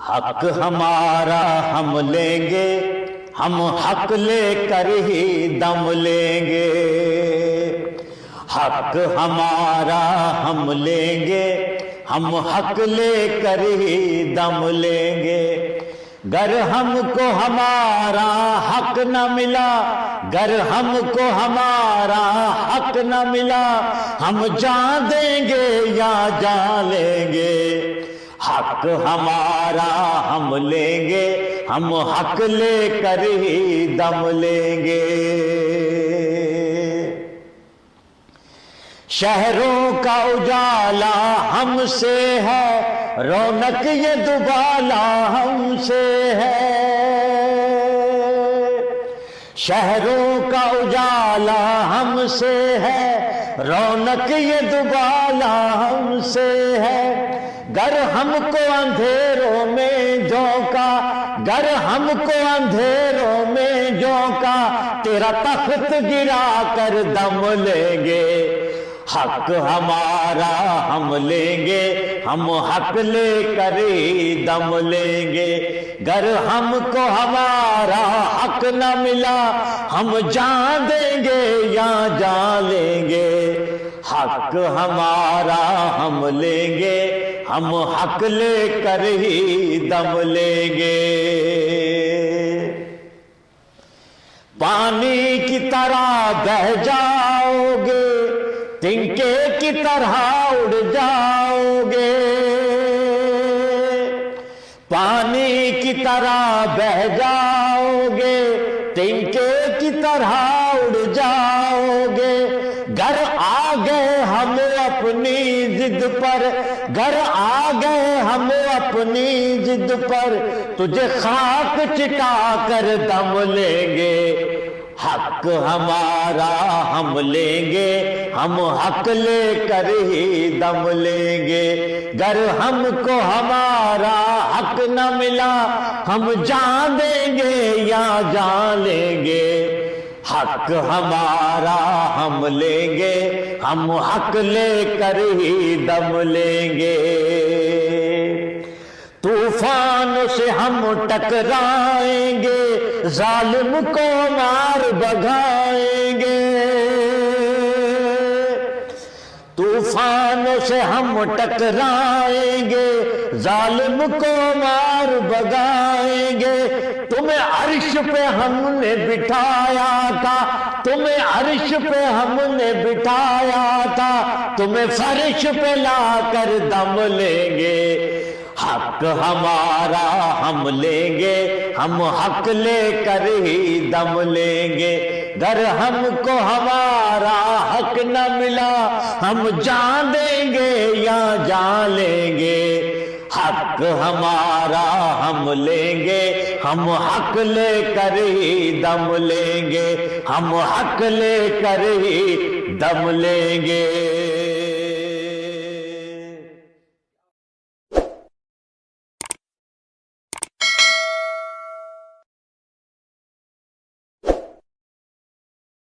حق ہمارا ہم لیں گے، ہم حق لے کر ہی دم لیں گے۔ حق ہمارا ہم لیں گے، ہم حق لے کر ہی دم لیں گے۔ گر ہم کو ہمارا حق نہ ملا، گر ہم کو ہمارا حق نہ ملا، ہم جان دیں گے یا جان لیں گے۔ حق ہمارا ہم لیں گے، ہم حق لے کر ہی دم لیں گے۔ شہروں کا اجالا ہم سے ہے، رونق یہ دوبالا ہم سے ہے۔ شہروں کا اجالا ہم سے ہے، رونق یہ دوبالا ہم سے ہے۔ گر ہم کو اندھیروں میں جھونکا، گر ہم کو اندھیروں میں جھونکا، تیرا تخت گرا کر دم لیں گے۔ حق ہمارا ہم لیں گے، ہم حق لے کر ہی دم لیں گے۔ گر ہم کو ہمارا حق نہ ملا، ہم جان دیں گے یا جان لیں گے۔ حق ہمارا ہم لیں گے، ہم حق لے کر ہی دم لیں گے۔ پانی کی طرح بہہ جاؤ گے، تنکے کی طرح اڑ جاؤ گے۔ پانی کی طرح بہہ جاؤ گے، تنکے کی طرح اڑ جاؤ گے۔ گر آ گئے ہم اپنی ضد پر، گر آ گئے ہم اپنی ضد پر، تجھے خاک چٹا کر دم لیں گے۔ حق ہمارا ہم لیں گے، ہم حق لے کر ہی دم لیں گے۔ گر ہم کو ہمارا حق نہ ملا، ہم جان دیں گے یا جان لیں گے۔ حق ہمارا ہم لیں گے، ہم حق لے کر ہی دم لیں گے۔ طوفان سے ہم ٹکرائیں گے، ظالم کو مار بھگائیں گے۔ طوفان سے ہم ٹکرائیں گے، ظالم کو مار بھگائیں گے۔ تمہیں عرش پہ ہم نے بٹھایا تھا، تمہیں عرش پہ ہم نے بٹھایا تھا، تمہیں فرش پہ لا کر دم لیں گے۔ حق ہمارا ہم لیں گے، ہم حق لے کر ہی دم لیں گے۔ گر ہم کو ہمارا حق نہ ملا، ہم جان دیں گے یا جان لیں گے۔ حق ہمارا ہم لیں گے، ہم حق لے کر ہی دم لیں گے، ہم حق لے کر ہی دم لیں گے۔